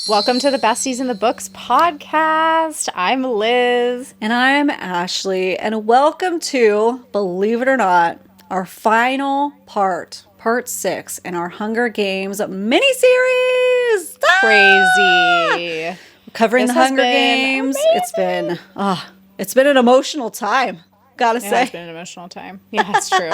Welcome to the Besties in the Books podcast. I'm Liz. And I'm Ashley. And welcome to, believe it or not, our final part 6 in our Hunger Games miniseries. Crazy. Covering the Hunger Games. Amazing. It's been an emotional time, gotta say. It's been an emotional time. Yeah, it's true.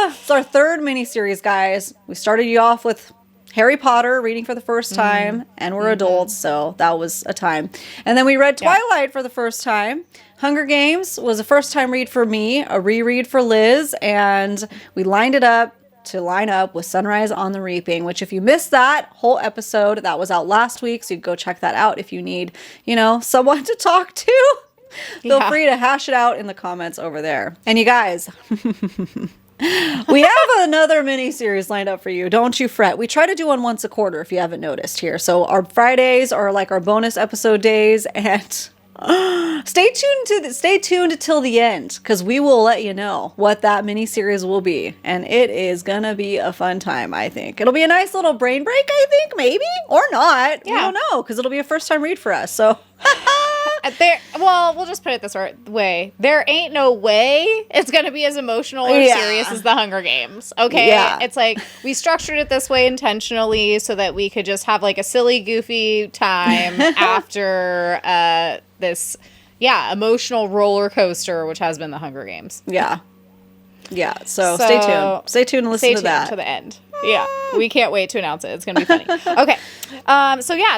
It's our third miniseries, guys. We started you off with Harry Potter reading for the first time, and we're adults, so that was a time. And then we read Twilight for the first time. Hunger Games was a first time read for me, a reread for Liz, and we lined it up to line up with Sunrise on the Reaping, which if you missed that whole episode, that was out last week, so you can go check that out if you need, someone to talk to. Feel free to hash it out in the comments over there. And you guys... we have another mini series lined up for you. Don't you fret. We try to do one once a quarter if you haven't noticed here. So our Fridays are like our bonus episode days, and stay tuned till the end, because we will let you know what that mini series will be, and it is gonna be a fun time. I think it'll be a nice little brain break. I think maybe or not. We don't know, because it'll be a first time read for us. So. We'll just put it this way. There ain't no way it's going to be as emotional or serious as the Hunger Games. Okay? Yeah. It's like we structured it this way intentionally so that we could just have like a silly, goofy time after this, emotional roller coaster, which has been the Hunger Games. Yeah. Yeah. So stay tuned. Stay tuned and listen to that. To the end. Yeah, we can't wait to announce it. It's going to be funny. Okay.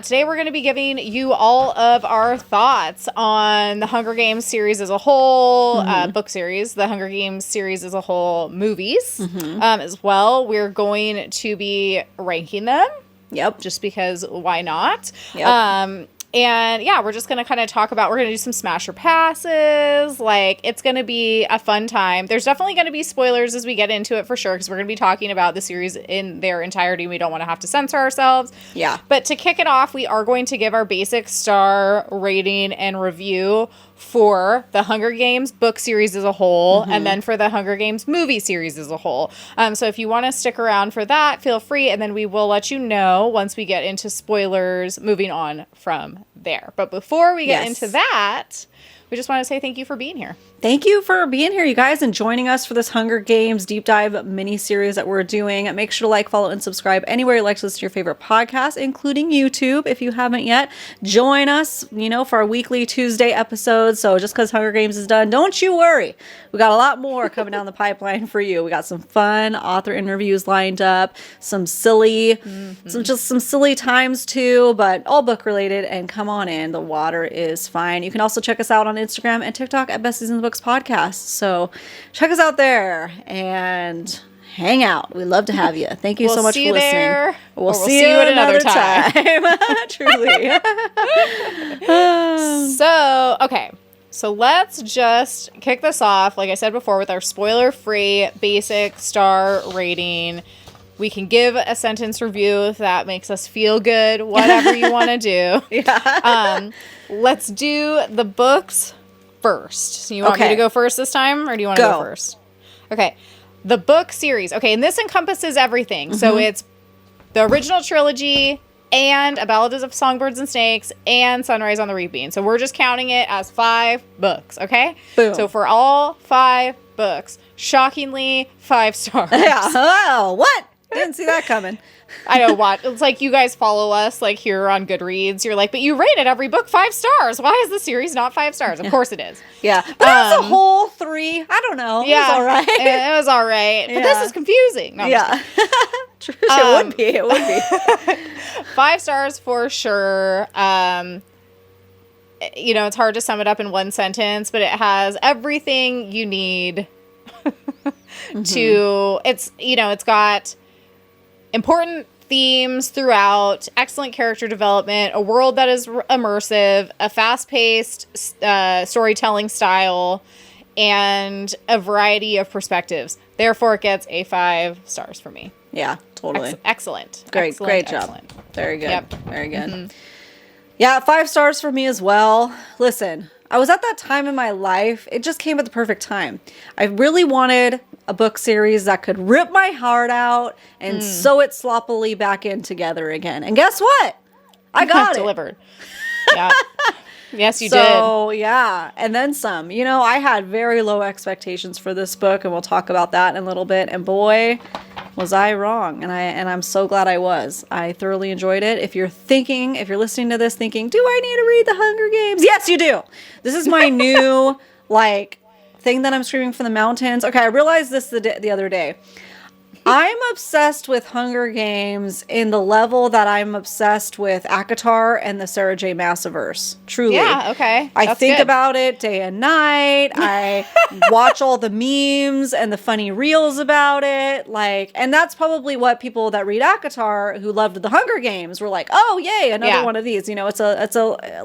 Today we're going to be giving you all of our thoughts on the Hunger Games series as a whole, book series, the Hunger Games series as a whole, movies as well. We're going to be ranking them. Yep. Just because why not? Yep. We're just going to kind of talk about, we're going to do some smasher passes. Like, it's going to be a fun time. There's definitely going to be spoilers as we get into it for sure, because we're going to be talking about the series in their entirety. We don't want to have to censor ourselves. Yeah. But to kick it off, we are going to give our basic star rating and review for the Hunger Games book series as a whole, and then for the Hunger Games movie series as a whole. So if you want to stick around for that, feel free, and then we will let you know once we get into spoilers moving on from there. But before we get into that, we just want to say thank you for being here. Thank you for being here, you guys, and joining us for this Hunger Games deep dive mini-series that we're doing. Make sure to like, follow, and subscribe anywhere you like to listen to your favorite podcast, including YouTube, if you haven't yet. Join us, for our weekly Tuesday episodes. So just because Hunger Games is done, don't you worry. We got a lot more coming down the pipeline for you. We got some fun author interviews lined up, some silly times too, but all book related. And come on in, the water is fine. You can also check us out on Instagram and TikTok at Besties in the Books Podcast. So check us out there and hang out. We love to have you. Thank you so much for listening. We'll see you at another time. Truly. So let's just kick this off, like I said before, with our spoiler-free basic star rating. We can give a sentence review if that makes us feel good, whatever you want to do. Let's do the books first. So you want me to go first this time, or do you want to go first? Okay. The book series. Okay, and this encompasses everything. So it's the original trilogy and A Ballad of Songbirds and Snakes and Sunrise on the Reaping. So we're just counting it as 5 books, okay? Boom. So for all 5 books, shockingly 5 stars. Yeah. Oh, what? Didn't see that coming. I know what. It's like you guys follow us like here on Goodreads. You're like, but you rated every book 5 stars. Why is the series not 5 stars? Of course it is. Yeah. But that's a whole 3. I don't know. Yeah. It was all right. It was all right. But this is confusing. No, yeah. It would be. 5 stars for sure. It's hard to sum it up in one sentence, but it has everything you need to, it's got important themes throughout, excellent character development, a world that is immersive, a fast-paced storytelling style, and a variety of perspectives. Therefore, it gets a 5 stars for me. Yeah, totally. Excellent. Great job. Excellent. Very good. Yep. Very good. Yeah, 5 stars for me as well. Listen, I was at that time in my life. It just came at the perfect time. I really wanted a book series that could rip my heart out and sew it sloppily back in together again. And guess what? I got it. Delivered. Yeah. Yes, you did. So, yeah. And then some. You know, I had very low expectations for this book, and we'll talk about that in a little bit. And boy, was I wrong. And I'm so glad I was. I thoroughly enjoyed it. If you're listening to this thinking, do I need to read The Hunger Games? Yes, you do. This is my new, thing that I'm screaming from the mountains. Okay, I realized this the other day. I'm obsessed with Hunger Games in the level that I'm obsessed with ACOTAR and the Sarah J. Maasiverse. Truly. Yeah, okay. I think about it day and night. I watch all the memes and the funny reels about it. And that's probably what people that read ACOTAR who loved the Hunger Games were like, oh, yay, another one of these. You know, it's a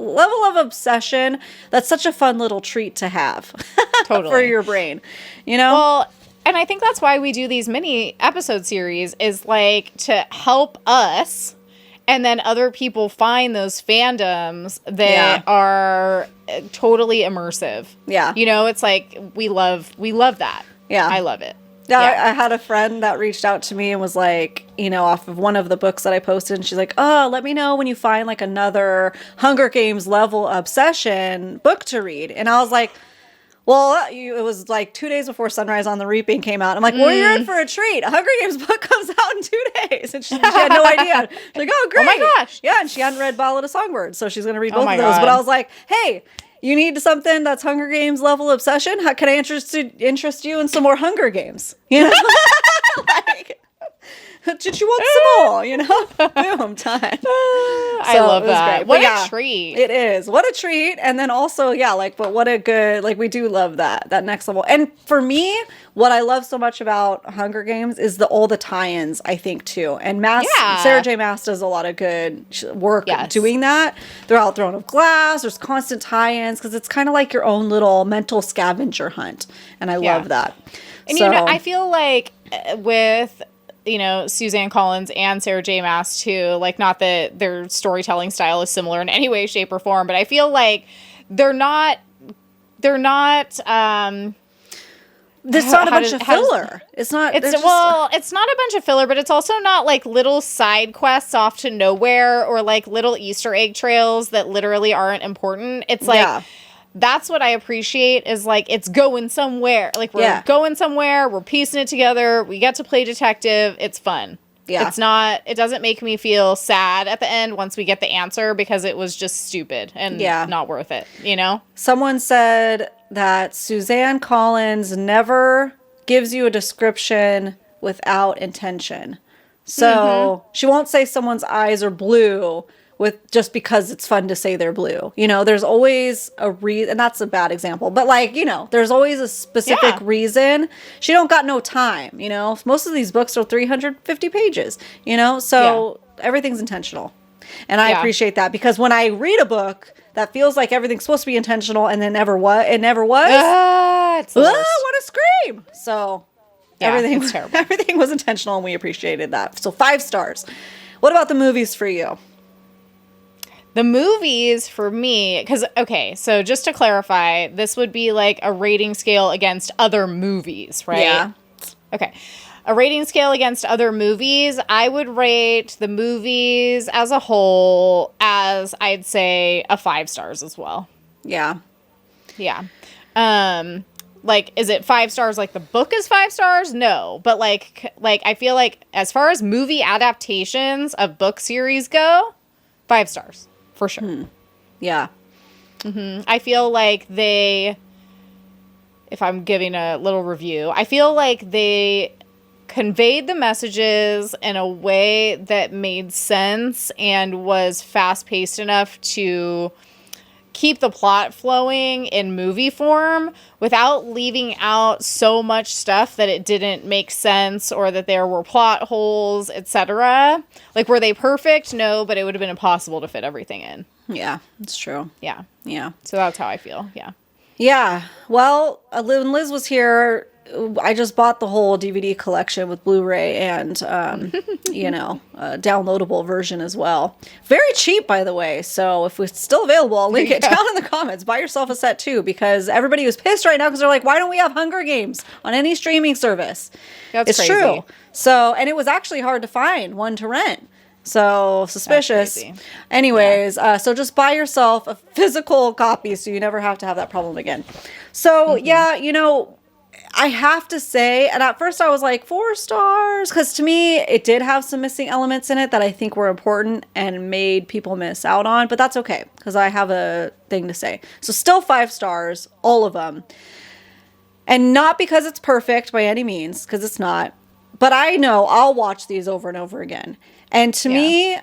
level of obsession that's such a fun little treat to have. Totally. For your brain. You know? Well, and I think that's why we do these mini episode series is to help us and then other people find those fandoms that are totally immersive. Yeah. You know, it's we love that. Yeah. I love it. Yeah, I had a friend that reached out to me and was off of one of the books that I posted, and she's like, oh, let me know when you find another Hunger Games level obsession book to read. And I was like, well, it was 2 days before Sunrise on the Reaping came out. I'm like, well, you're in for a treat. A Hunger Games book comes out in 2 days. And she had no idea. She's like, oh, great. Oh, my gosh. Yeah, and she hadn't read Ballad of Songbirds, so she's going to read both of those. God. But I was like, hey, you need something that's Hunger Games level obsession? How can I interest you in some more Hunger Games? You know? Did you want some more? You know? Boom, time. I love that. What a treat. It is. What a treat. And then also, but what a good, we do love that next level. And for me, what I love so much about Hunger Games is all the tie-ins, I think, too. And Sarah J. Maas does a lot of good work doing that. Throughout Throne of Glass, there's constant tie-ins because it's kind of like your own little mental scavenger hunt. And I love that. And, I feel with Suzanne Collins and Sarah J. Maas too, not that their storytelling style is similar in any way, shape, or form, but I feel they're not it's not a bunch of filler. It's not a bunch of filler, but it's also not little side quests off to nowhere or little Easter egg trails that literally aren't important. It's that's what I appreciate is it's going somewhere. We're going somewhere. We're piecing it together. We get to play detective. It's fun. Yeah. It doesn't make me feel sad at the end once we get the answer because it was just stupid and not worth it, you know? Someone said that Suzanne Collins never gives you a description without intention. So she won't say someone's eyes are blue just because it's fun to say they're blue. You know, there's always a reason, and that's a bad example, but there's always a specific reason. She don't got no time, you know? Most of these books are 350 pages, you know? So everything's intentional. And I appreciate that because when I read a book that feels like everything's supposed to be intentional and then it never was, it's the worst. What a scream. So everything was intentional and we appreciated that. So 5 stars. What about the movies for you? The movies for me, because, so just to clarify, this would be a rating scale against other movies, right? Yeah. Okay. A rating scale against other movies, I would rate the movies as a whole as, I'd say, a 5 stars as well. Yeah. Yeah. Is it 5 stars the book is 5 stars? No. But, I feel as far as movie adaptations of book series go, 5 stars. For sure. Yeah. I feel if I'm giving a little review, I feel they conveyed the messages in a way that made sense and was fast-paced enough to keep the plot flowing in movie form without leaving out so much stuff that it didn't make sense or that there were plot holes, etc. Were they perfect? No, but it would have been impossible to fit everything in. Yeah, it's true. Yeah. Yeah. So that's how I feel. Yeah. Yeah. Well, when Liz was here, I just bought the whole DVD collection with Blu-ray and, downloadable version as well. Very cheap, by the way. So if it's still available, I'll link it down in the comments. Buy yourself a set too, because everybody was pissed right now because they're like, why don't we have Hunger Games on any streaming service? That's crazy. True. So, and it was actually hard to find one to rent. So suspicious. Anyways, so just buy yourself a physical copy so you never have to have that problem again. So I have to say, and at first I was like 4 stars, because to me it did have some missing elements in it that I think were important and made people miss out on, but that's okay because I have a thing to say. So still 5 stars, all of them. And not because it's perfect by any means, because it's not, but I know I'll watch these over and over again. And to me,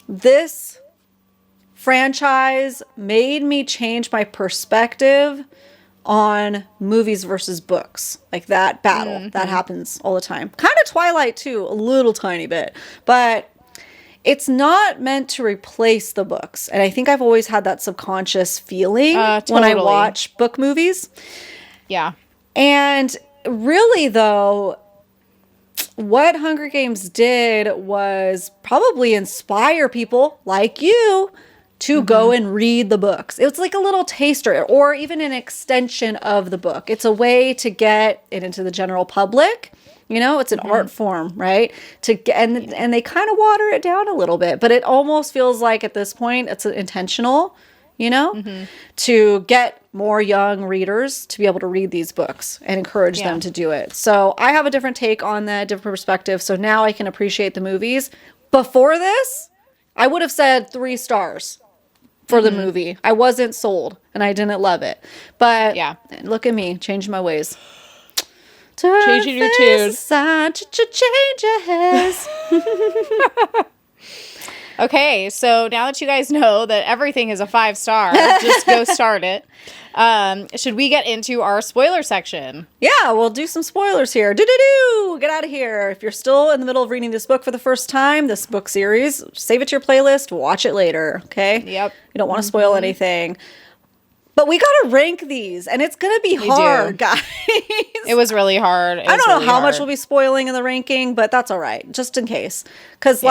this franchise made me change my perspective on movies versus books. Like that battle that happens all the time. Kind of Twilight too, a little tiny bit. But it's not meant to replace the books. And I think I've always had that subconscious feeling when I watch book movies. Yeah. And really though, what Hunger Games did was probably inspire people like you to go and read the books. It was like a little taster or even an extension of the book. It's a way to get it into the general public. It's an art form, right? To get, and they kind of water it down a little bit, but it almost feels like at this point it's intentional, to get more young readers to be able to read these books and encourage them to do it. So I have a different take on that, different perspective. So now I can appreciate the movies. Before this, I would have said 3 stars for the movie. I wasn't sold and I didn't love it. But look at me, changing my ways. Changing your tune. Changes. Okay, so now that you guys know that everything is a 5-star, just go start it. Should we get into our spoiler section? Yeah, we'll do some spoilers here. Do-do-do! Get out of here. If you're still in the middle of reading this book for the first time, this book series, save it to your playlist, watch it later, okay? Yep. You don't want to spoil anything. But we got to rank these, and it's going to be hard, guys. It was really hard. I don't know how much we'll be spoiling in the ranking, but that's all right, just in case. Because,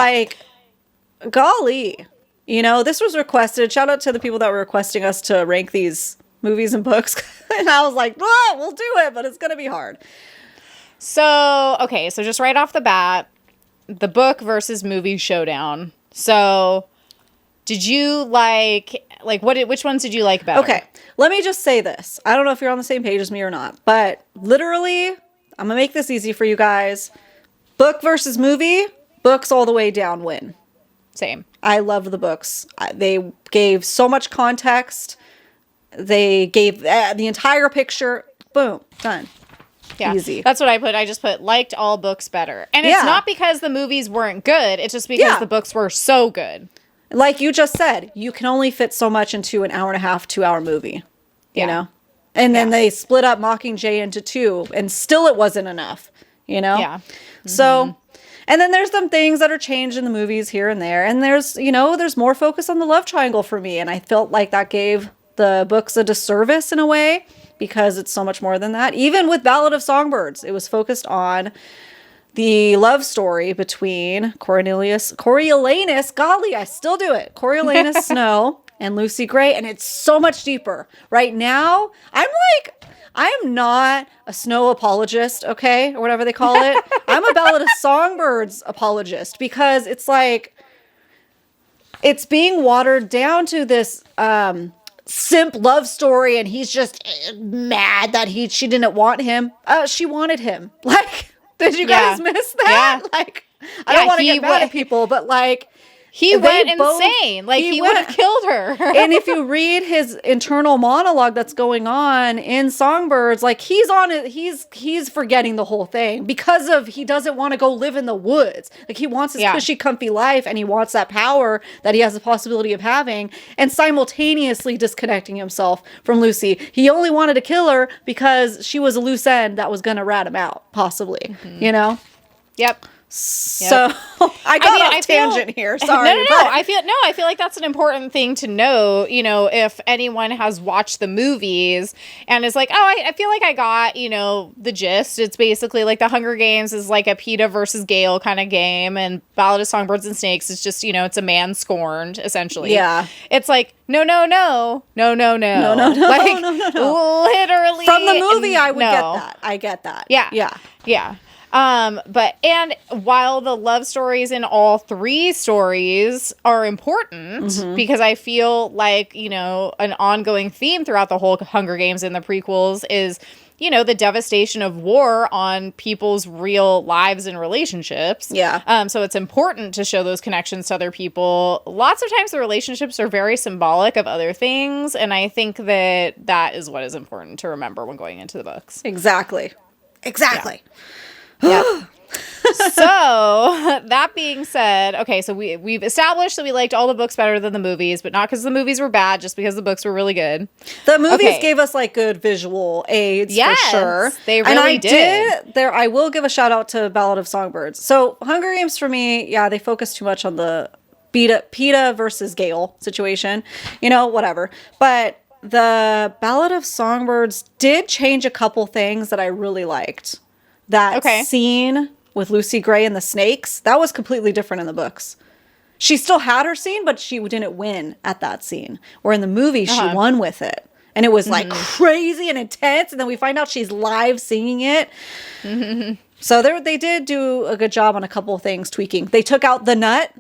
golly, this was requested. Shout out to the people that were requesting us to rank these movies and books. And I was like, we'll do it, but it's going to be hard. So, okay, so just right off the bat, the book versus movie showdown. So, did you which ones did you like better? Okay, let me just say this. I don't know if you're on the same page as me or not, but literally, I'm going to make this easy for you guys. Book versus movie, books all the way down win. Same. I loved the books. They gave so much context. They gave the entire picture. Boom. Done. Yeah. Easy. That's what I put. I just put liked all books better. And it's not because the movies weren't good. It's just because the books were so good. Like you just said, you can only fit so much into an 1.5 hour, 2-hour movie. You know? And then they split up Mockingjay into 2 and still it wasn't enough. Yeah. Mm-hmm. So... And then there's some things that are changed in the movies here and there. And there's more focus on the love triangle for me. And I felt like that gave the books a disservice in a way because it's so much more than that. Even with Ballad of Songbirds, it was focused on the love story between Coriolanus, golly, I still do it, Coriolanus Snow and Lucy Gray. And it's so much deeper. Right now, I'm not a Snow apologist, okay? Or whatever they call it. I'm a Ballad of Songbirds apologist because it's like, it's being watered down to this simp love story and he's just mad that she didn't want him. She wanted him. Like, did you guys miss that? Yeah. Like, I don't want to get mad at people, but like, he went insane. Like, he would have killed her. And if you read his internal monologue that's going on in Songbirds, like, he's forgetting the whole thing because he doesn't want to go live in the woods. Like, he wants his cushy, comfy life, and he wants that power that he has the possibility of having, and simultaneously disconnecting himself from Lucy. He only wanted to kill her because she was a loose end that was going to rat him out, possibly, Yep. So I got off tangent here. Sorry. No. I feel like that's an important thing to know. You know, if anyone has watched the movies and is like, oh, I feel like I got, you know, the gist. It's basically like the Hunger Games is like a PETA versus Gale kind of game, and Ballad of Songbirds and Snakes is just, you know, it's a man scorned essentially. Yeah. It's like no. No. Like literally from the movie, I would get that. I get that. Yeah. But while the love stories in all three stories are important, because I feel like, you know, an ongoing theme throughout the whole Hunger Games and the prequels is, you know, the devastation of war on people's real lives and relationships. Yeah. So it's important to show those connections to other people. Lots of times the relationships are very symbolic of other things, and I think that is what is important to remember when going into the books. Exactly. Yeah. So that being said, okay, so we've established that we liked all the books better than the movies, but not because the movies were bad, just because the books were really good. The movies gave us like good visual aids for sure. They really did. I will give a shout out to Ballad of Songbirds. So Hunger Games for me, they focus too much on the PETA versus Gale situation, you know, whatever. But the Ballad of Songbirds did change a couple things that I really liked. That scene with Lucy Gray and the snakes, that was completely different in the books. She still had her scene, but she didn't win at that scene. Where in the movie, she won with it. And it was like crazy and intense. And then we find out she's live singing it. So they did do a good job on a couple of things, tweaking. They took out the nut.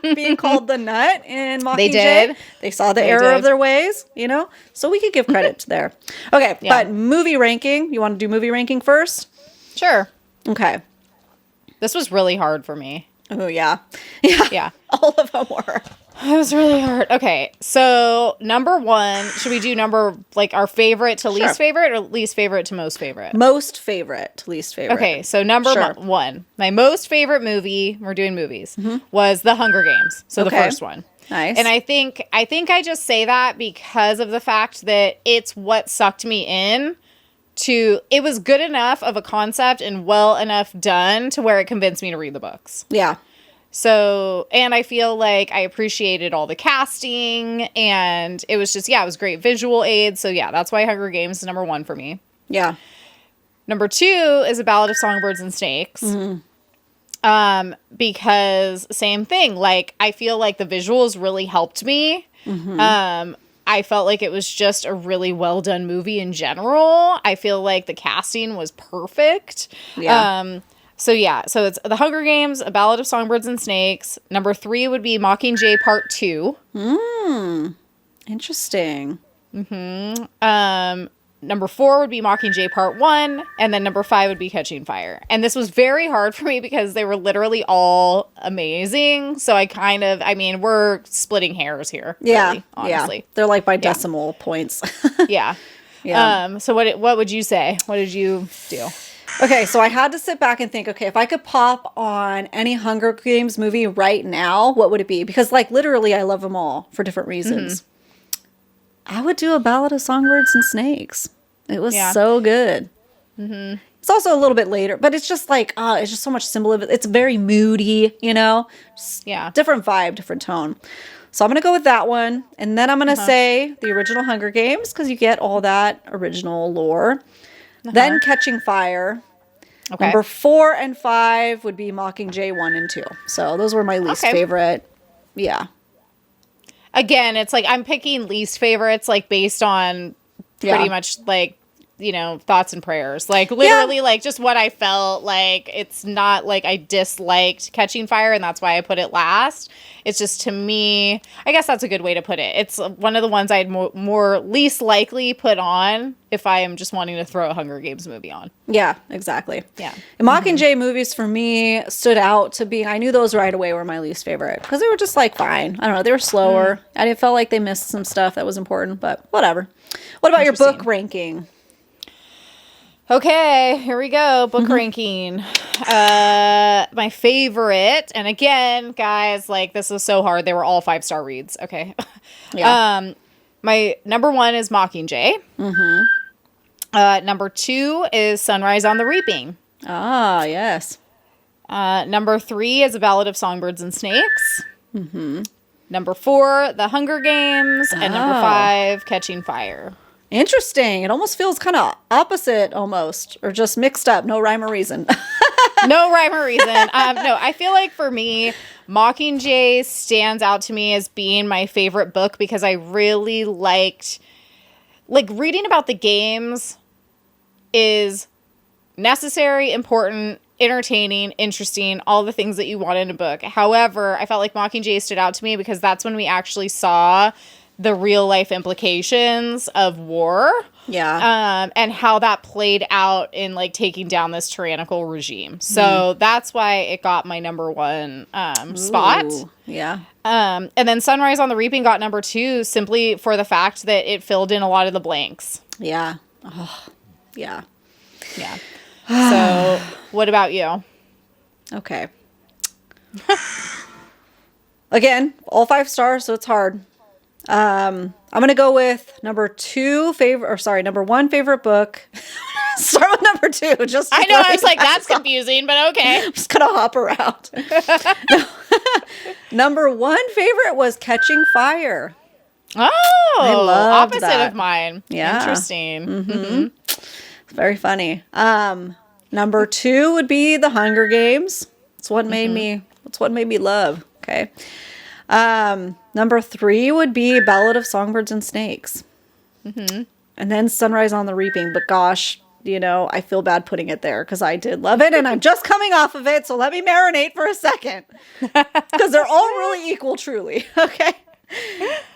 Being called the nut in Mockingjay. They did. They saw the error of their ways, you know? So we could give credit to there. Okay, but movie ranking. You want to do movie ranking first? Sure. Okay. This was really hard for me. Oh, yeah. Yeah. All of them were. It was really hard. Okay, so number one, should we do our favorite to least favorite or least favorite to most favorite? Most favorite to least favorite. Okay, so number one, my most favorite movie, we're doing movies, was The Hunger Games. So the first one. Nice. And I think I just say that because of the fact that it's what sucked me in to, it was good enough of a concept and well enough done to where it convinced me to read the books. Yeah. So, and I feel like I appreciated all the casting, and it was just, it was great visual aids. So that's why Hunger Games is number one for me. Yeah. Number two is A Ballad of Songbirds and Snakes. Because same thing, like, I feel like the visuals really helped me. I felt like it was just a really well done movie in general. I feel like the casting was perfect. Yeah. So it's The Hunger Games, A Ballad of Songbirds and Snakes. Number 3 would be Mockingjay Part 2. Interesting. Number 4 would be Mockingjay Part 1. And then number 5 would be Catching Fire. And this was very hard for me because they were literally all amazing. So we're splitting hairs here. Yeah. Really, honestly. Yeah. They're like by decimal points. Yeah. So what would you say? What did you do? Okay, so I had to sit back and think, okay, if I could pop on any Hunger Games movie right now, what would it be? Because, like, literally, I love them all for different reasons. I would do A Ballad of Songbirds and Snakes. It was so good. It's also a little bit later, but it's just like, it's just so much symbolism. It's very moody, you know? Just different vibe, different tone. So I'm going to go with that one. And then I'm going to say the original Hunger Games, because you get all that original lore. Then Catching Fire. Okay. Number 4 and 5 would be Mockingjay 1 and 2. So those were my least favorite. Yeah. Again, it's like I'm picking least favorites like based on pretty much like, you know, thoughts and prayers. Like literally like just what I felt. Like it's not like I disliked Catching Fire and that's why I put it last. It's just, to me, I guess that's a good way to put it. It's one of the ones I'd more least likely put on if I am just wanting to throw a Hunger Games movie on. Yeah, exactly. Yeah. And Mockingjay movies for me stood out to be, I knew those right away were my least favorite because they were just like fine. I don't know, they were slower. I didn't feel like they missed some stuff that was important, but whatever. What about your book ranking? Okay, here we go. Book ranking. My favorite, and again, guys, like this is so hard. They were all 5-star reads. Okay. Yeah. My number 1 is Mockingjay. Number 2 is Sunrise on the Reaping. Ah, yes. Number 3 is A Ballad of Songbirds and Snakes. Mm-hmm. Number 4, The Hunger Games. And number 5, Catching Fire. Interesting. It almost feels kind of opposite almost, or just mixed up. No rhyme or reason. No rhyme or reason. No, I feel like for me, Mockingjay stands out to me as being my favorite book because I really liked, like, reading about the games is necessary, important, entertaining, interesting, all the things that you want in a book. However, I felt like Mockingjay stood out to me because that's when we actually saw the real life implications of war. Yeah. And how that played out in like taking down this tyrannical regime. So that's why it got my number 1 spot. Ooh, yeah. And then Sunrise on the Reaping got number 2 simply for the fact that it filled in a lot of the blanks. Yeah. Oh, yeah. Yeah. So what about you? Okay. Again, all 5 stars, so it's hard. I'm gonna go with number 1 favorite book. Start with number 2. Just I know, I was like, that's confusing, but okay. I'm just gonna hop around. Number 1 favorite was Catching Fire. Oh, I loved opposite that. of mine. Yeah. Interesting. Mm-hmm. It's very funny. Number 2 would be The Hunger Games. It's what made me. It's what made me love. Okay. Number 3 would be Ballad of Songbirds and Snakes. And then Sunrise on the Reaping. But gosh, you know, I feel bad putting it there because I did love it and I'm just coming off of it. So let me marinate for a second because they're all really equal, truly. Okay.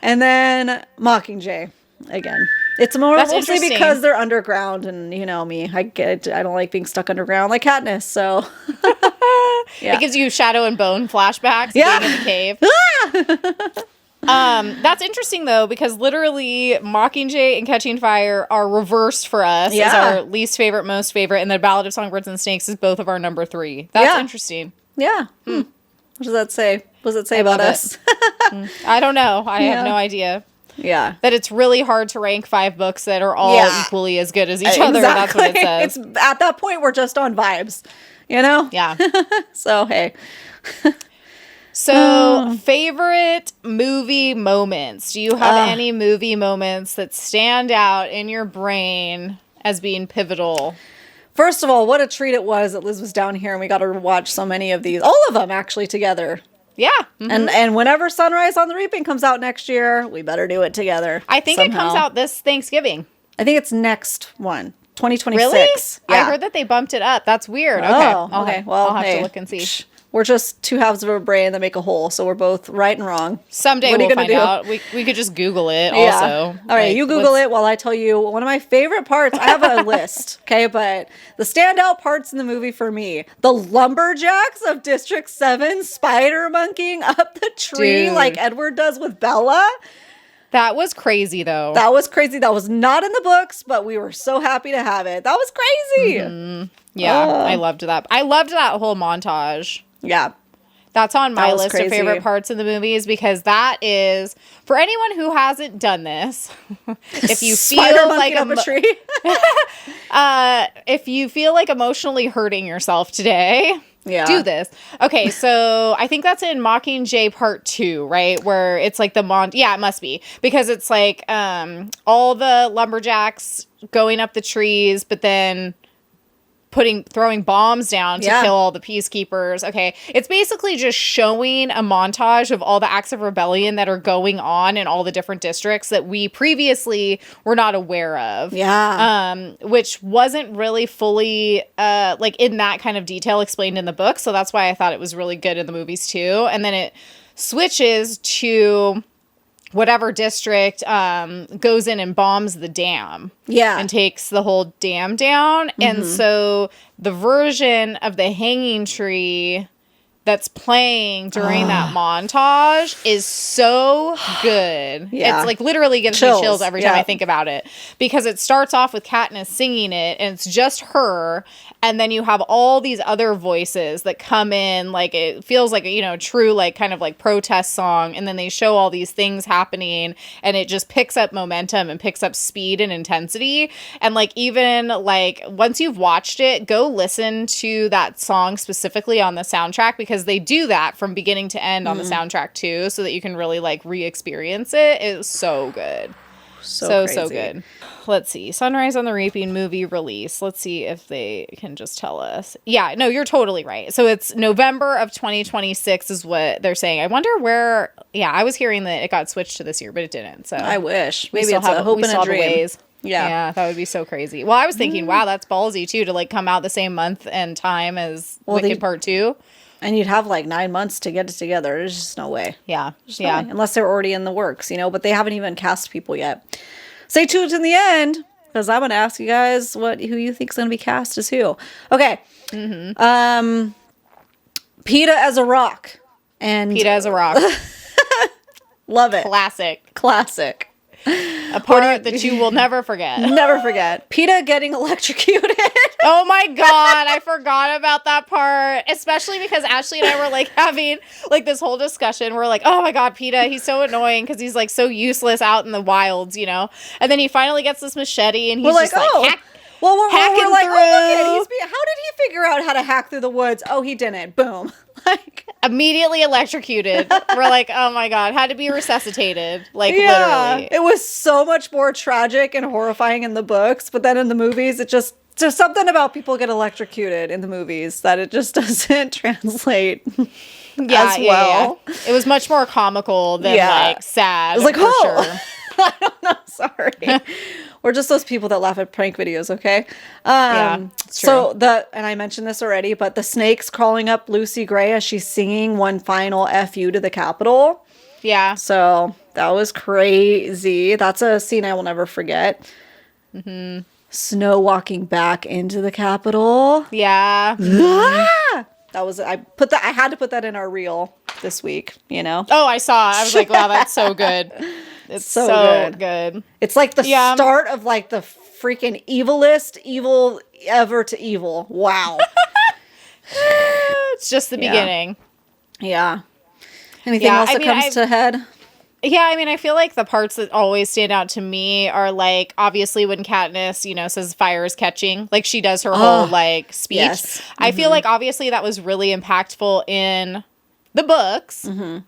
And then Mockingjay again. It's more That's mostly interesting. because they're underground and you know me, I don't like being stuck underground like Katniss. So yeah. It gives you Shadow and Bone flashbacks Yeah. being in the cave. That's interesting though, because literally Mockingjay and Catching Fire are reversed for us as our least favorite, most favorite, and the Ballad of Songbirds and Snakes is both of our number 3. That's interesting. Yeah. What does that say? What does it say about love us? I don't know. I have no idea. Yeah. That it's really hard to rank 5 books that are all equally as good as each other. That's what it says. It's at that point we're just on vibes, you know? Yeah. So hey. So, favorite movie moments. Do you have any movie moments that stand out in your brain as being pivotal? First of all, what a treat it was that Liz was down here and we got to watch so many of these. All of them actually together. Yeah. And whenever Sunrise on the Reaping comes out next year, we better do it together. I think it comes out this Thanksgiving. I think it's next one. 2026. Really? Yeah. I heard that they bumped it up. That's weird. Okay. Oh, okay. Well, I'll have to look and see. We're just 2 halves of a brain that make a whole, so we're both right and wrong. Someday we'll find out. We could just Google it also. All right, you Google it while I tell you one of my favorite parts. I have a list, okay? But the standout parts in the movie for me, the lumberjacks of District 7 spider monkeying up the tree like Edward does with Bella. That was crazy, though. That was crazy. That was not in the books, but we were so happy to have it. That was crazy. Yeah, I loved that. I loved that whole montage. Yeah. That's on my list crazy. of favorite parts of the movies because that is, for anyone who hasn't done this, if you feel like up a tree. if you feel like emotionally hurting yourself today, do this. Okay, so I think that's in Mockingjay Part 2, right? Where it's like yeah, it must be. Because it's like all the lumberjacks going up the trees, but then throwing bombs down to kill all the peacekeepers. Okay. It's basically just showing a montage of all the acts of rebellion that are going on in all the different districts that we previously were not aware of. Yeah. Which wasn't really fully like in that kind of detail explained in the book. So that's why I thought it was really good in the movies too. And then it switches to whatever district goes in and bombs the dam. Yeah. And takes the whole dam down. And so the version of the hanging tree that's playing during that montage is so good. Yeah. It's like literally gives me chills every time I think about it, because it starts off with Katniss singing it and it's just her, and then you have all these other voices that come in, like it feels like a true like kind of like protest song, and then they show all these things happening and it just picks up momentum and picks up speed and intensity. And like even like once you've watched it, go listen to that song specifically on the soundtrack, because they do that from beginning to end on the soundtrack too, so that you can really like re-experience it. It's so good. So good. Let's see. Sunrise on the Reaping movie release. Let's see if they can just tell us. Yeah, no, you're totally right. So it's November of 2026 is what they're saying. I wonder where. Yeah, I was hearing that it got switched to this year, but it didn't. So I wish. Maybe it's a hope and a dream. Yeah, that would be so crazy. Well, I was thinking, wow, that's ballsy too, to like come out the same month and time as Wicked Part 2. And you'd have like 9 months to get it together. There's just no way. Yeah. No way. Unless they're already in the works, but they haven't even cast people yet. Stay tuned in the end, because I'm going to ask you guys who you think is going to be cast as who. Okay. Peeta as a rock. Peeta as a rock. Love it. Classic. A part that you will never forget. Never forget. Peeta getting electrocuted. Oh my God, I forgot about that part. Especially because Ashley and I were like having like this whole discussion. We're like, oh my God, Peeta, he's so annoying because he's like so useless out in the wilds, And then he finally gets this machete and he's just like, we're like, oh, how did he figure out how to hack through the woods? Oh, he didn't. Boom. Immediately electrocuted. We're like, oh my God, had to be resuscitated. Literally. It was so much more tragic and horrifying in the books, but then in the movies, just something about people get electrocuted in the movies that it just doesn't translate as well. Yeah. It was much more comical than sad. It was like, sure. I don't know. Sorry. We're just those people that laugh at prank videos, okay? It's true. And I mentioned this already, but the snakes crawling up Lucy Gray as she's singing one final FU to the Capitol. Yeah. So that was crazy. That's a scene I will never forget. Mm-hmm. Snow walking back into the Capitol. Yeah. That was I had to put that in our reel this week, Oh, I saw. I was like, wow, that's so good. It's so good. It's like the start of like the freaking evilest evil ever to evil. Wow. It's just the beginning. Yeah. Anything else that comes to head? Yeah, I feel like the parts that always stand out to me are like obviously when Katniss, says fire is catching, like she does her whole like speech. Yes. I feel like obviously that was really impactful in the books. Mm-hmm.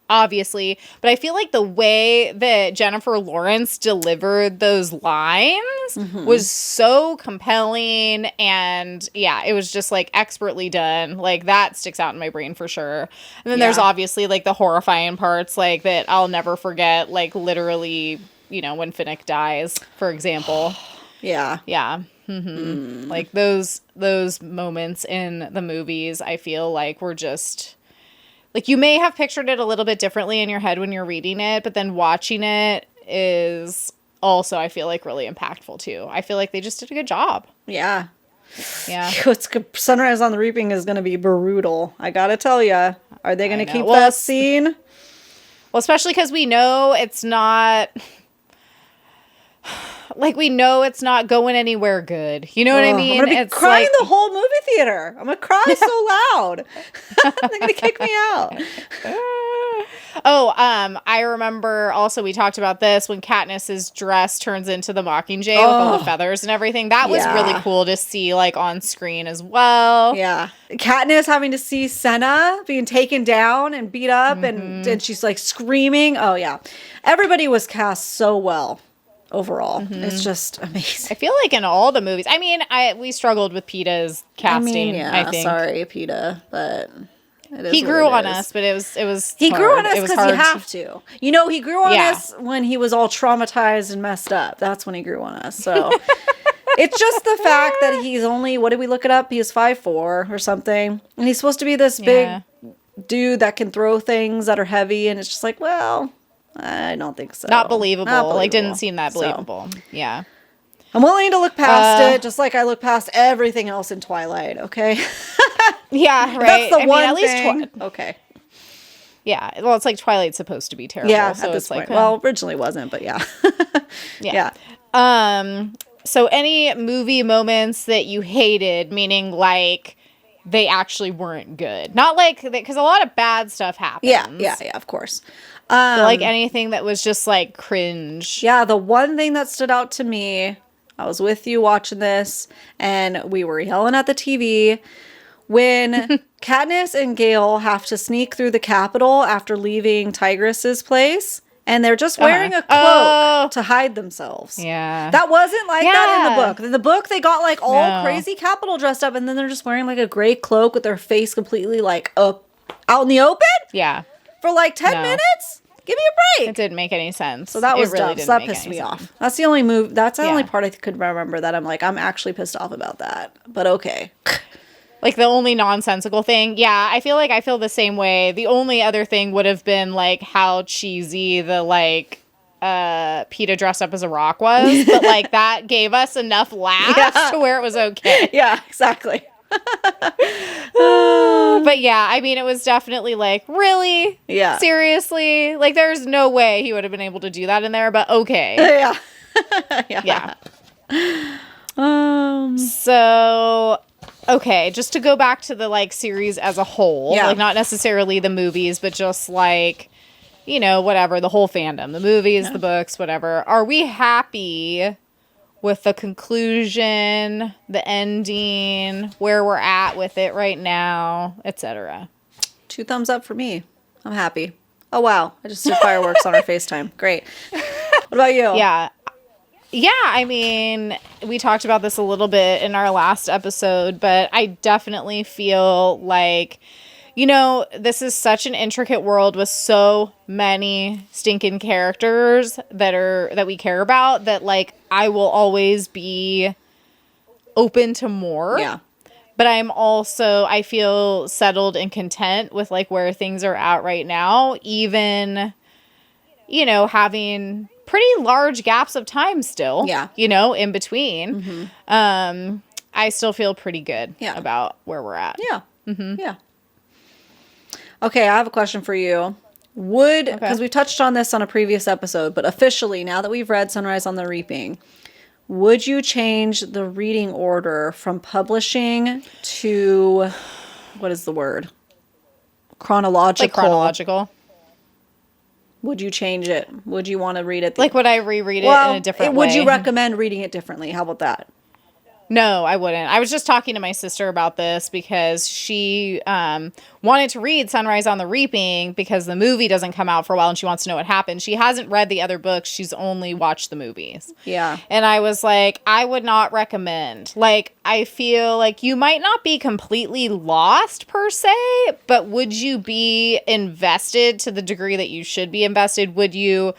Obviously, but I feel like the way that Jennifer Lawrence delivered those lines was so compelling, and it was just like expertly done. Like that sticks out in my brain for sure. And then there's obviously like the horrifying parts like that I'll never forget, like literally, when Finnick dies, for example. Yeah. Mm-hmm. Like those moments in the movies, I feel like were just like, you may have pictured it a little bit differently in your head when you're reading it, but then watching it is also, I feel like, really impactful too. I feel like they just did a good job. Yeah. Sunrise on the Reaping is going to be brutal. I got to tell you. Are they going to keep that scene? Well, especially because we know it's not... Like, we know it's not going anywhere good. You know what I mean? I'm going to be crying the whole movie theater. I'm going to cry so loud. They're going to kick me out. I remember also we talked about this when Katniss's dress turns into the Mockingjay with all the feathers and everything. That was really cool to see, like, on screen as well. Yeah. Katniss having to see Senna being taken down and beat up and she's, like, screaming. Oh, yeah. Everybody was cast so well. Overall, it's just amazing. I feel like in all the movies, we struggled with Peeta's casting. I think. Sorry, Peeta, but he grew on us. But it was he grew on us because you have to. He grew on us when he was all traumatized and messed up. That's when he grew on us. So it's just the fact that he's only, what did we look it up? He is 5'4" or something, and he's supposed to be this big dude that can throw things that are heavy, and it's just like, well. I don't think so. Not believable. Like, didn't seem that believable. So. Yeah. I'm willing to look past it, just like I look past everything else in Twilight, okay? Yeah, right. That's the one at thing. least Okay. yeah. Well, it's like Twilight's supposed to be terrible. Yeah, so at this it's point. like, Well, originally wasn't, but yeah. yeah. So any movie moments that you hated, meaning like they actually weren't good, not like because a lot of bad stuff happens. Yeah, of course. But like anything that was just like cringe. Yeah, the one thing that stood out to me, I was with you watching this, and we were yelling at the TV when Katniss and Gale have to sneak through the Capitol after leaving Tigress's place, and they're just wearing a cloak to hide themselves. Yeah. That wasn't like that in the book. In the book, they got like all No. crazy Capitol dressed up, and then they're just wearing like a gray cloak with their face completely like up out in the open Yeah. for like 10 minutes. Give me a break. It didn't make any sense. So that was really dumb. didn't So that make pissed any me sense. off. That's the only move. That's the Yeah. only part I could remember that I'm actually pissed off about that. But okay. Like the only nonsensical thing. Yeah, I feel like I feel the same way. The only other thing would have been like how cheesy the like PETA dressed up as a rock was. But like that gave us enough laughs to where it was okay. Yeah, exactly. But yeah, I mean, it was definitely like, really? Yeah. Seriously? Like, there's no way he would have been able to do that in there, but okay. Yeah. Yeah. So, okay, just to go back to the, like, series as a whole. Yeah. Like, not necessarily the movies, but just, like, you know, whatever, the whole fandom. The movies, the books, whatever. Are we happy with the conclusion, the ending, where we're at with it right now, etc.? 2 thumbs up for me. I'm happy. Oh, wow. I just did fireworks on our FaceTime. Great. What about you? Yeah. Yeah, I mean, we talked about this a little bit in our last episode, but I definitely feel like, you know, this is such an intricate world with so many stinking characters that we care about that, like, I will always be open to more. Yeah. But I'm also, I feel settled and content with, like, where things are at right now, even, you know, having pretty large gaps of time still. Yeah. You know, in between. I still feel pretty good about where we're at. Yeah. Yeah. Okay, I have a question for you. Because we touched on this on a previous episode, but officially, now that we've read Sunrise on the Reaping, would you change the reading order from publishing to, what is the word? Chronological. Like chronological. Would you change it? Would you want to read it? Like, would I reread it in a different way? Would you recommend reading it differently? How about that? No, I wouldn't. I was just talking to my sister about this because she wanted to read Sunrise on the Reaping because the movie doesn't come out for a while and she wants to know what happened. She hasn't read the other books. She's only watched the movies. Yeah. And I was like, I would not recommend. Like, I feel like you might not be completely lost per se, but would you be invested to the degree that you should be invested? Would you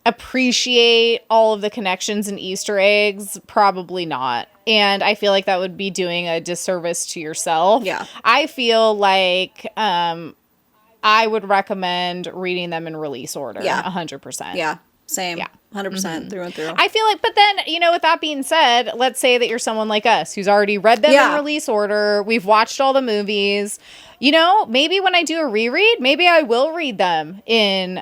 appreciate all of the connections and Easter eggs? Probably not. And I feel like that would be doing a disservice to yourself. Yeah. I feel like I would recommend reading them in release order. Yeah. 100%. Yeah. Same. Yeah. 100% through and through. I feel like, but then, you know, with that being said, let's say that you're someone like us who's already read them in release order. We've watched all the movies. You know, maybe when I do a reread, maybe I will read them in,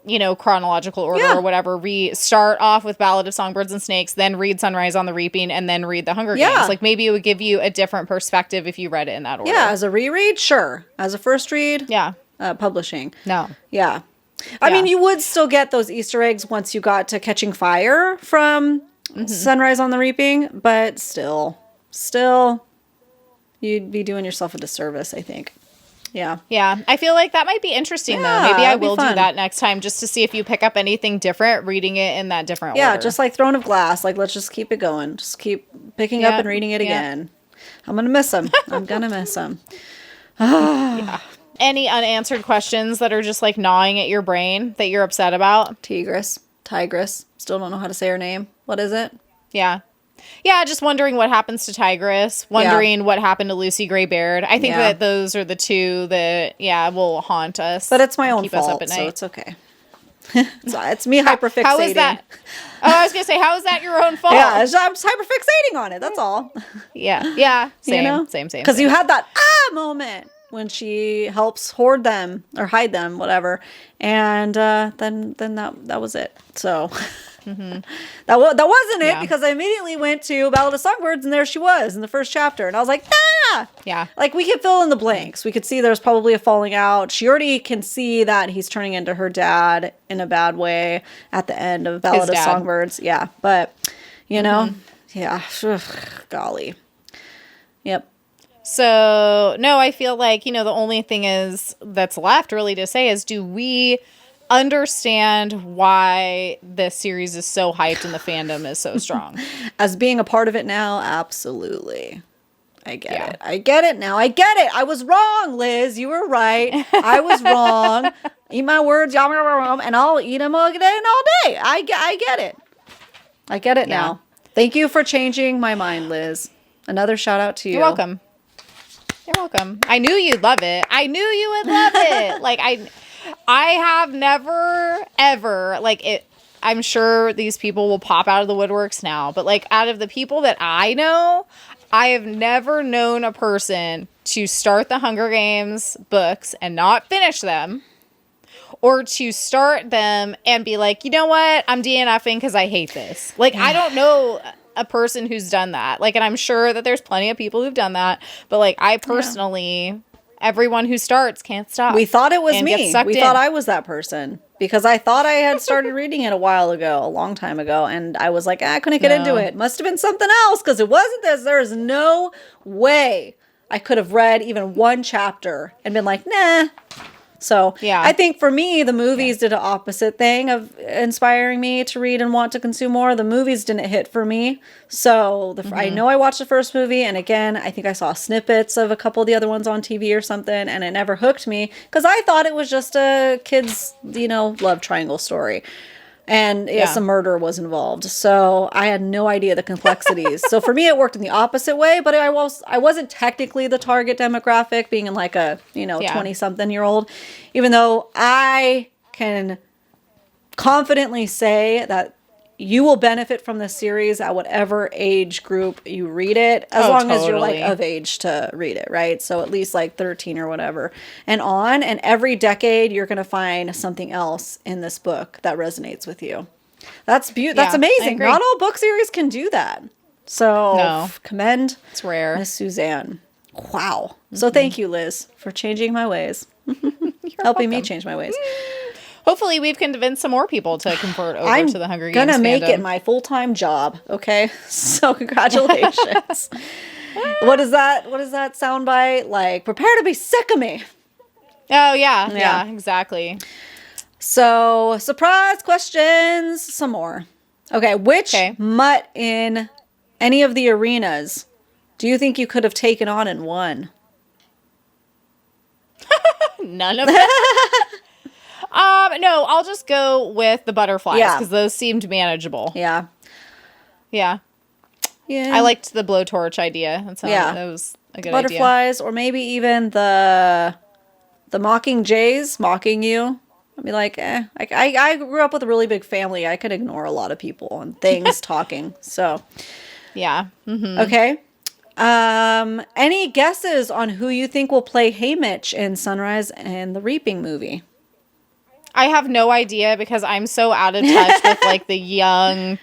you know, chronological order or whatever. Start off with Ballad of Songbirds and Snakes, then read Sunrise on the Reaping, and then read The Hunger Games. Like, maybe it would give you a different perspective if you read it in that order. Yeah, as a reread, sure. As a first read, publishing. No. Yeah. I mean, you would still get those Easter eggs once you got to Catching Fire from Sunrise on the Reaping, but still, you'd be doing yourself a disservice, I think. Yeah. Yeah. I feel like that might be interesting, though. Maybe I will do that next time just to see if you pick up anything different reading it in that different order. Yeah, just like Throne of Glass. Like, let's just keep it going. Just keep picking up and reading it again. I'm going to miss them. I'm going to miss them. Any unanswered questions that are just like gnawing at your brain that you're upset about? Tigress. Still don't know how to say her name. What is it? Yeah. Yeah, just wondering what happens to Tigress. Wondering what happened to Lucy Graybeard. I think that those are the two that, will haunt us. But it's my own keep fault, us up at night. so it's okay. It's me hyperfixating. How is that? Oh, I was gonna say, how is that your own fault? Yeah, I'm just hyperfixating on it. That's all. Yeah. Same. Because you had that moment when she helps hoard them or hide them, whatever, and then that was it. So that wasn't it, because I immediately went to Ballad of Songbirds, and there she was in the first chapter, and I was like, ah! Yeah. Like, we could fill in the blanks. We could see there's probably a falling out. She already can see that he's turning into her dad in a bad way at the end of Ballad of Songbirds. Yeah, but, you know, yeah, golly. Yep. So, no, I feel like, the only thing that's left really to say is, do we understand why this series is so hyped and the fandom is so strong? As being a part of it now, absolutely. I get it. I get it now. I get it. I was wrong, Liz. You were right. I was wrong. Eat my words, and I'll eat them all day and all day. I get it. I get it now. Thank you for changing my mind, Liz. Another shout out to you. You're welcome. You're welcome. I knew you'd love it. I knew you would love it. Like, I have never, ever, like, it. I'm sure these people will pop out of the woodworks now, but, like, out of the people that I know, I have never known a person to start the Hunger Games books and not finish them, or to start them and be like, you know what, I'm DNFing because I hate this. Like, I don't know a person who's done that. Like, and I'm sure that there's plenty of people who've done that, but, like, I personally, everyone who starts can't stop. We thought it was me. We thought I was that person, because I thought I had started reading it a while ago, a long time ago, and I was like, I couldn't get into it. Must have been something else, because it wasn't this. There is no way I could have read even one chapter and been like, nah. So I think for me, the movies did an opposite thing of inspiring me to read and want to consume more. The movies didn't hit for me. So I know I watched the first movie, and again, I think I saw snippets of a couple of the other ones on TV or something, and it never hooked me, because I thought it was just a kid's, love triangle story. And some murder was involved. So I had no idea the complexities. So for me, it worked in the opposite way, but I wasn't technically the target demographic, being in like a, 20-something-year-old, even though I can confidently say that you will benefit from this series at whatever age group you read it, as long as you're like of age to read it, right? So at least like 13 or whatever and on. And every decade, you're going to find something else in this book that resonates with you. That's That's amazing. Not all book series can do that. So commend. It's rare. Miss Suzanne. Wow. So thank you, Liz, for changing my ways. Helping me change my ways. Hopefully we've convinced some more people to convert over to the Hunger Games I'm gonna make fandom. it my full-time job, okay? So congratulations. What is that soundbite? Like, prepare to be sick of me. Oh, yeah, exactly. So, surprise questions, some more. Okay, which mutt in any of the arenas do you think you could have taken on and won? None of them. No, I'll just go with the butterflies, because those seemed manageable. Yeah. I liked the blowtorch idea. That was a good butterflies, idea. Or maybe even the mocking jays mocking you. I'd be like, I grew up with a really big family. I could ignore a lot of people and things talking. So, yeah. Mm-hmm. Okay. Any guesses on who you think will play Haymitch in Sunrise and the Reaping movie? I have no idea, because I'm so out of touch with like the young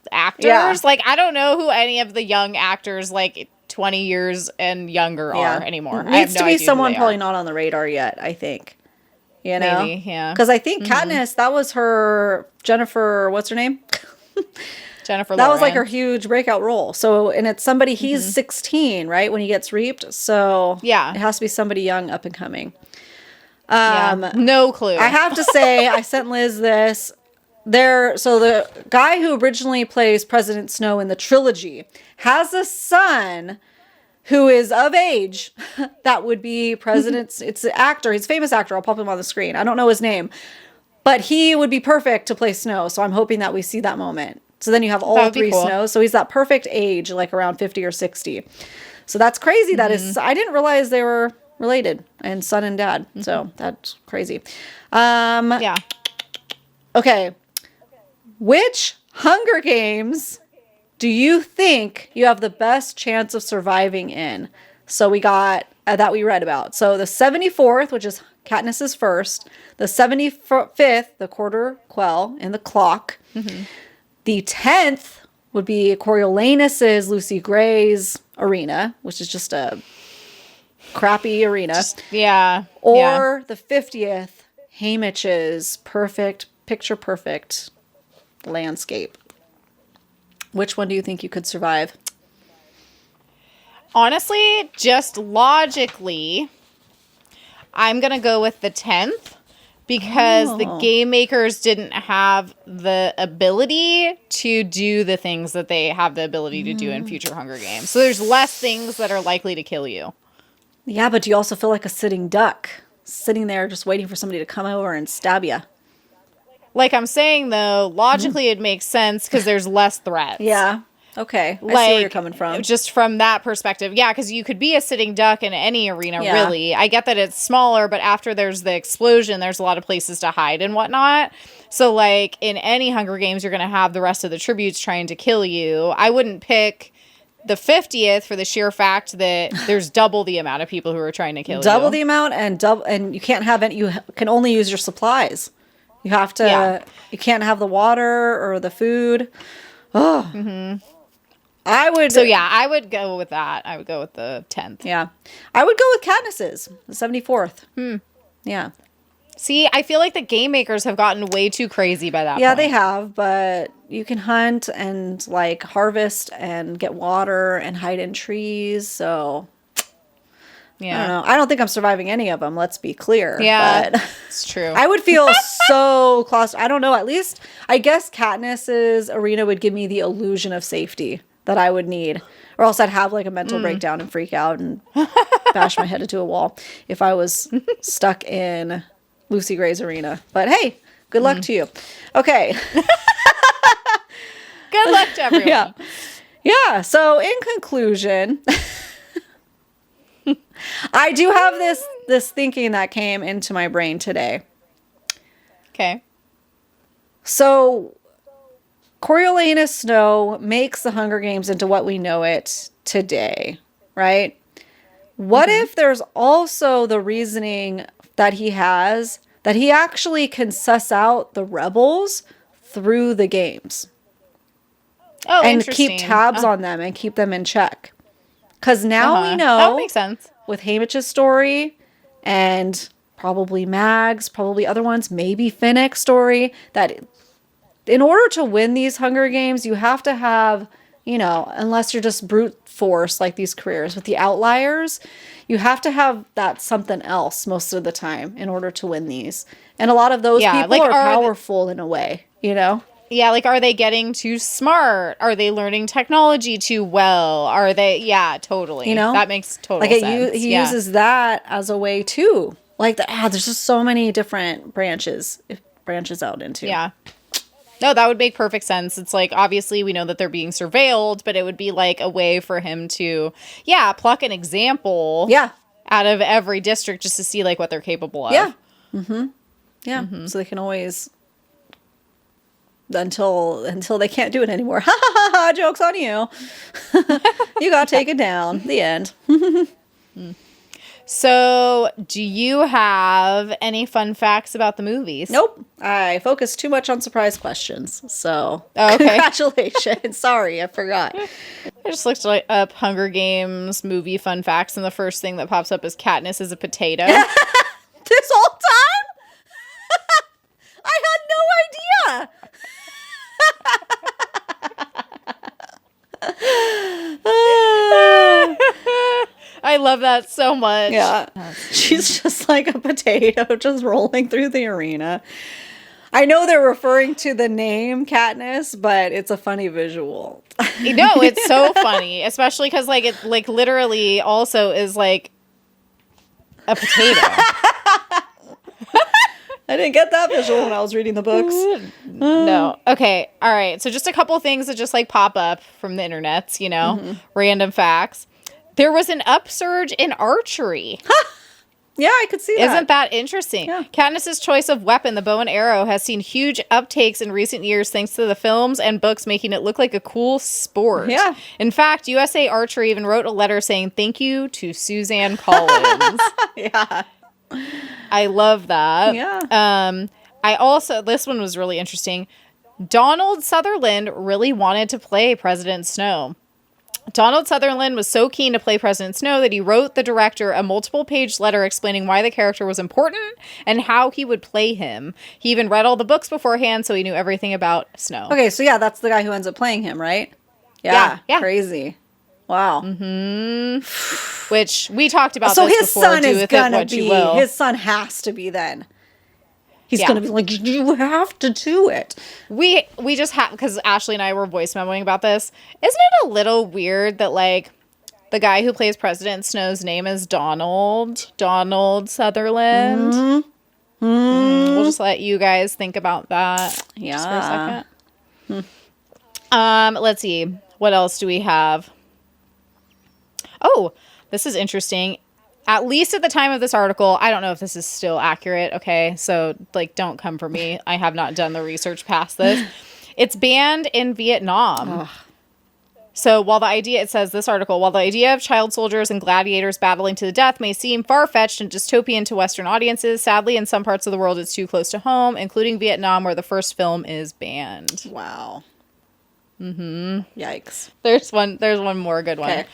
actors. Yeah. Like, I don't know who any of the young actors like 20 years and younger are anymore. It needs to be someone probably not on the radar yet, I think. Maybe, yeah. Because I think Katniss, that was her, Jennifer, what's her name? Jennifer That Lauren. was like her huge breakout role. So, and it's somebody, he's 16, right? When he gets reaped. So, it has to be somebody young, up and coming. No clue. I have to say, I sent Liz this. So the guy who originally plays President Snow in the trilogy has a son who is of age that would be President's. It's an actor. He's a famous actor. I'll pop him on the screen. I don't know his name, but he would be perfect to play Snow. So I'm hoping that we see that moment. So then you have all three Snows. So he's that perfect age, like around 50 or 60. So that's crazy. That is, I didn't realize they were related, and son and dad. So that's crazy. Okay. Which Hunger Games do you think you have the best chance of surviving in? So we got that we read about. So the 74th, which is Katniss's first, the 75th, the quarter quell in the clock. Mm-hmm. The 10th would be Coriolanus's Lucy Gray's arena, which is just a crappy arena. Or the 50th, Haymitch's picture perfect landscape. Which one do you think you could survive? Honestly, just logically, I'm going to go with the 10th because the game makers didn't have the ability to do the things that they have the ability to do in future Hunger Games. So there's less things that are likely to kill you. Yeah, but do you also feel like a sitting duck, sitting there just waiting for somebody to come over and stab you? Like I'm saying, though, logically it makes sense because there's less threats. Yeah. Okay. I see where you're coming from. Just from that perspective. Yeah, because you could be a sitting duck in any arena, really. I get that it's smaller, but after there's the explosion, there's a lot of places to hide and whatnot. So, like, in any Hunger Games, you're going to have the rest of the tributes trying to kill you. I wouldn't pick the 50th for the sheer fact that there's double the amount of people who are trying to kill you. Double the amount and you can't have any, you can only use your supplies. You have to, you can't have the water or the food. Oh. Mm-hmm. I would go with that. I would go with the 10th. Yeah. I would go with Katniss's, the 74th. Yeah. See, I feel like the game makers have gotten way too crazy by that point. Yeah, they have, but you can hunt and like harvest and get water and hide in trees, so yeah. I don't know. I don't think I'm surviving any of them, let's be clear. Yeah, but it's true. I would feel so claustrophobic. I don't know. At least, I guess Katniss's arena would give me the illusion of safety that I would need. Or else I'd have like a mental breakdown and freak out and bash my head into a wall if I was stuck in Lucy Gray's arena. But hey, good luck to you. Okay. Good luck to everyone. Yeah. Yeah. So in conclusion, I do have this thinking that came into my brain today. Okay. So Coriolanus Snow makes the Hunger Games into what we know it today, right? What if there's also the reasoning that he has that he actually can suss out the rebels through the games? Oh, and interesting. keep tabs on them and keep them in check. Because now we know that makes sense with Haymitch's story and probably Mag's, probably other ones, maybe Finnick's story, that in order to win these Hunger Games, you have to have, you know, unless you're just brute force like these careers with the outliers, you have to have that something else most of the time in order to win these. And a lot of those people like, are powerful in a way, you know? Yeah, like, are they getting too smart? Are they learning technology too well? Are they, yeah, totally. You know? That makes total like sense. He uses that as a way too. Like, there's just so many different branches out into. Yeah. No, that would make perfect sense. It's like, obviously, we know that they're being surveilled, but it would be like a way for him to, pluck an example out of every district just to see, like, what they're capable of. Yeah. Mm-hmm. Yeah. Mm-hmm. So they can always, until they can't do it anymore. Ha ha ha ha, joke's on you. You got taken down. The end. So, do you have any fun facts about the movies? Nope. I focused too much on surprise questions. So, congratulations. Sorry, I forgot. I just looked up Hunger Games movie fun facts, and the first thing that pops up is Katniss is a potato. This whole time? I had no idea. I love that so much. Yeah. She's just like a potato just rolling through the arena. I know they're referring to the name Katniss, but it's a funny visual. No, it's so funny, especially because like it like literally also is like a potato. I didn't get that visual when I was reading the books. No. Okay. All right. So just a couple things that just like pop up from the internets, you know, random facts. There was an upsurge in archery. Yeah, I could see that. Isn't that interesting? Yeah. Katniss's choice of weapon, the bow and arrow, has seen huge uptakes in recent years thanks to the films and books making it look like a cool sport. Yeah. In fact, USA Archery even wrote a letter saying thank you to Suzanne Collins. Yeah. I love that. Yeah. I also, this one was really interesting. Donald Sutherland really wanted to play President Snow. Donald Sutherland was so keen to play President Snow that he wrote the director a multiple-page letter explaining why the character was important and how he would play him. He even read all the books beforehand, so he knew everything about Snow. Okay, so yeah, that's the guy who ends up playing him, right? Yeah. Crazy. Wow. Which we talked about So this his before. son Do is with gonna it what you be, will. his son has to be then. He's Yeah. gonna be like, you have to do it. We just have, because Ashley and I were voice memoing about this. Isn't it a little weird that, like, the guy who plays President Snow's name is Donald Sutherland? We'll just let you guys think about that just for a second. Let's see. What else do we have? Oh, this is interesting. At least at the time of this article, I don't know if this is still accurate, okay? So, like, don't come for me. I have not done the research past this. It's banned in Vietnam. Ugh. So, while the idea, it says this article, while the idea of child soldiers and gladiators battling to the death may seem far-fetched and dystopian to Western audiences, sadly, in some parts of the world, it's too close to home, including Vietnam, where the first film is banned. Wow. Yikes. There's one more good one. Okay.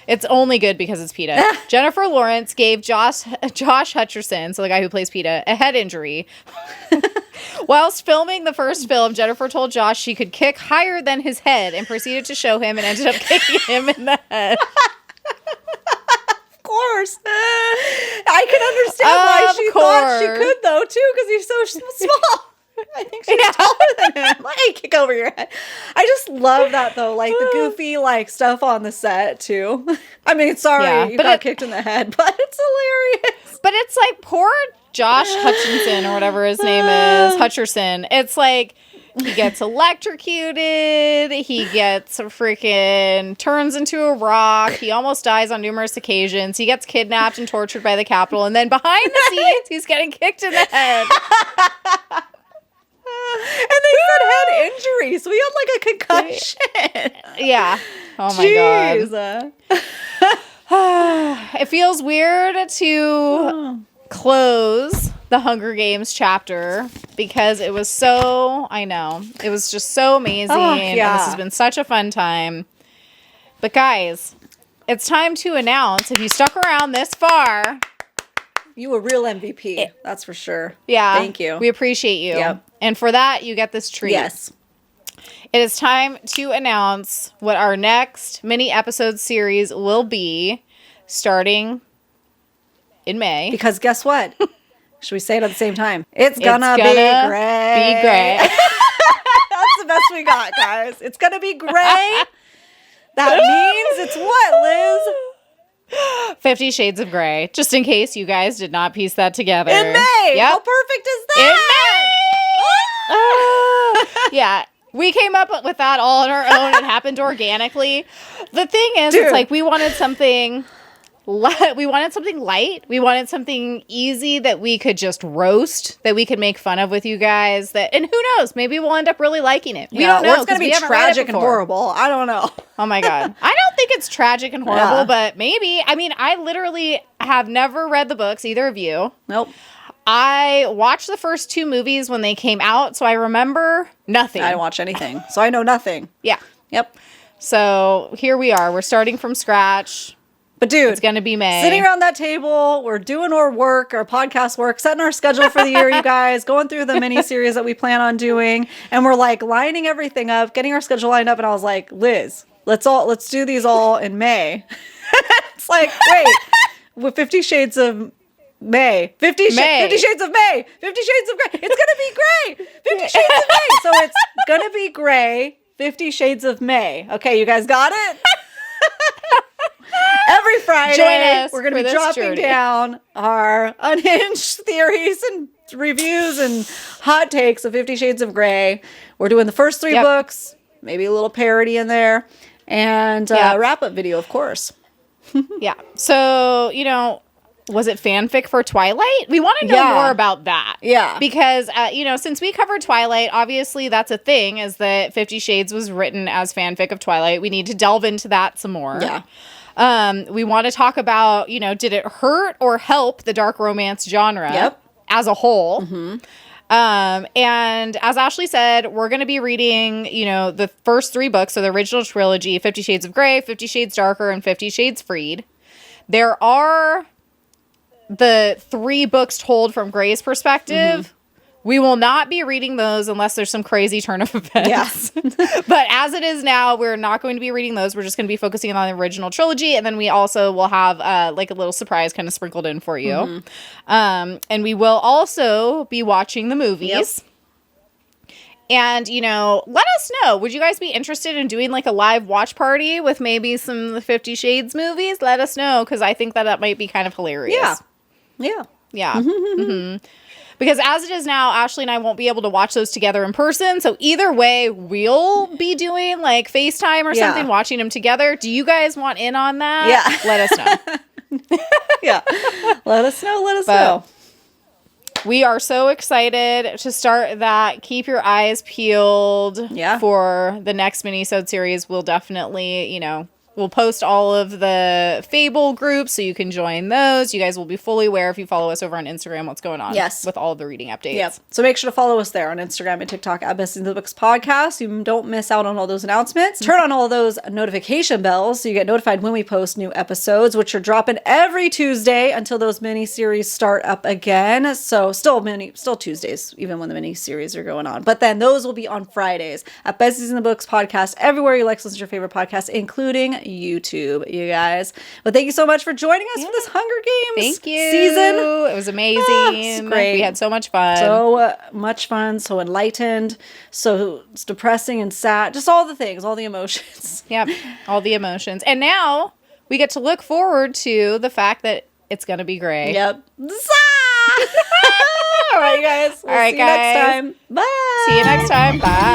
It's only good because it's PETA. Jennifer Lawrence gave Josh Hutcherson, so the guy who plays PETA, a head injury. Whilst filming the first film, Jennifer told Josh she could kick higher than his head and proceeded to show him and ended up kicking him in the head. Of course. I can understand why she thought she could, though, too, because he's so small. I think she's taller than him. Like, hey, kick over your head. I just love that, though. Like, the goofy, like, stuff on the set, too. I mean, sorry you got kicked in the head, but it's hilarious. But it's like poor Josh Hutchinson, or whatever his name is, Hutcherson. It's like he gets electrocuted. He gets turns into a rock. He almost dies on numerous occasions. He gets kidnapped and tortured by the Capitol. And then behind the scenes, he's getting kicked in the head. And they said head injury, so he had like a concussion. Yeah. Oh my God. It feels weird to close the Hunger Games chapter because it was it was just so amazing. And this has been such a fun time. But guys, it's time to announce, if you stuck around this far, you a real MVP. That's for sure. Yeah. Thank you. We appreciate you. Yep. And for that, you get this treat. Yes. It is time to announce what our next mini episode series will be starting in May. Because guess what? Should we say it at the same time? It's gonna be gray. Be gray. That's the best we got, guys. It's gonna be gray. That means it's what, Liz? 50 Shades of Grey. Just in case you guys did not piece that together. In May. Yep. How perfect is that? In May. Yeah. We came up with that all on our own. It happened organically. The thing is, it's like we wanted something light. We wanted something easy that we could just roast, that we could make fun of with you guys. And who knows? Maybe we'll end up really liking it. We don't know. Or it's going to be tragic and horrible. I don't know. Oh my God. I don't think it's tragic and horrible, but maybe. I mean, I literally have never read the books, either of you. Nope. I watched the first 2 movies when they came out, so I remember nothing. I didn't watch anything, so I know nothing. Yeah. Yep. So here we are. We're starting from scratch. But dude, it's going to be May. Sitting around that table, we're doing our work, our podcast work, setting our schedule for the year, you guys, going through the mini series that we plan on doing, and we're like lining everything up, getting our schedule lined up, and I was like, Liz, let's do these all in May. It's like, wait, with 50 Shades of May. 50 Shades of May. 50 Shades of Gray. It's going to be gray. 50 Shades of May. So it's going to be gray. 50 Shades of May. Okay, you guys got it? Every Friday, we're going to be dropping down our unhinged theories and reviews and hot takes of 50 Shades of Grey. We're doing the first 3 books, maybe a little parody in there, and a wrap-up video, of course. Yeah. So, was it fanfic for Twilight? We want to know more about that. Yeah. Because, since we covered Twilight, obviously that's a thing, is that 50 Shades was written as fanfic of Twilight. We need to delve into that some more. Yeah. We want to talk about, did it hurt or help the dark romance genre as a whole? Mm-hmm. And as Ashley said, we're going to be reading, the first 3 books, so the original trilogy, 50 Shades of Grey, 50 Shades Darker, and 50 Shades Freed. There are the 3 books told from Grey's perspective. Mm-hmm. We will not be reading those unless there's some crazy turn of events. Yeah. But as it is now, we're not going to be reading those. We're just going to be focusing on the original trilogy. And then we also will have a little surprise kind of sprinkled in for you. Mm-hmm. And we will also be watching the movies. Yep. And, let us know. Would you guys be interested in doing a live watch party with maybe some of the 50 Shades movies? Let us know, because I think that might be kind of hilarious. Yeah. Yeah. Yeah. Mm-hmm. Because as it is now, Ashley and I won't be able to watch those together in person. So either way, we'll be doing FaceTime or something, watching them together. Do you guys want in on that? Yeah. Let us know. Yeah. Let us know. We are so excited to start that. Keep your eyes peeled for the next Minisode series. We'll definitely, we'll post all of the Fable groups so you can join those. You guys will be fully aware if you follow us over on Instagram what's going on with all of the reading updates. Yep. So make sure to follow us there on Instagram and TikTok at Best in the Books Podcast. So you don't miss out on all those announcements. Turn on all those notification bells so you get notified when we post new episodes, which are dropping every Tuesday until those mini-series start up again. So still Tuesdays, even when the mini-series are going on. But then those will be on Fridays at Besties in the Books Podcast, everywhere you like to listen to your favorite podcasts, including YouTube, you guys. But thank you so much for joining us for this Hunger Games season. It was amazing. It was great. We had so much fun. So much fun. So enlightened. So it's depressing and sad. Just all the things, all the emotions. Yep. All the emotions. And now we get to look forward to the fact that it's going to be Grey. Yep. All right, guys. We'll see you next time. Bye. See you next time. Bye.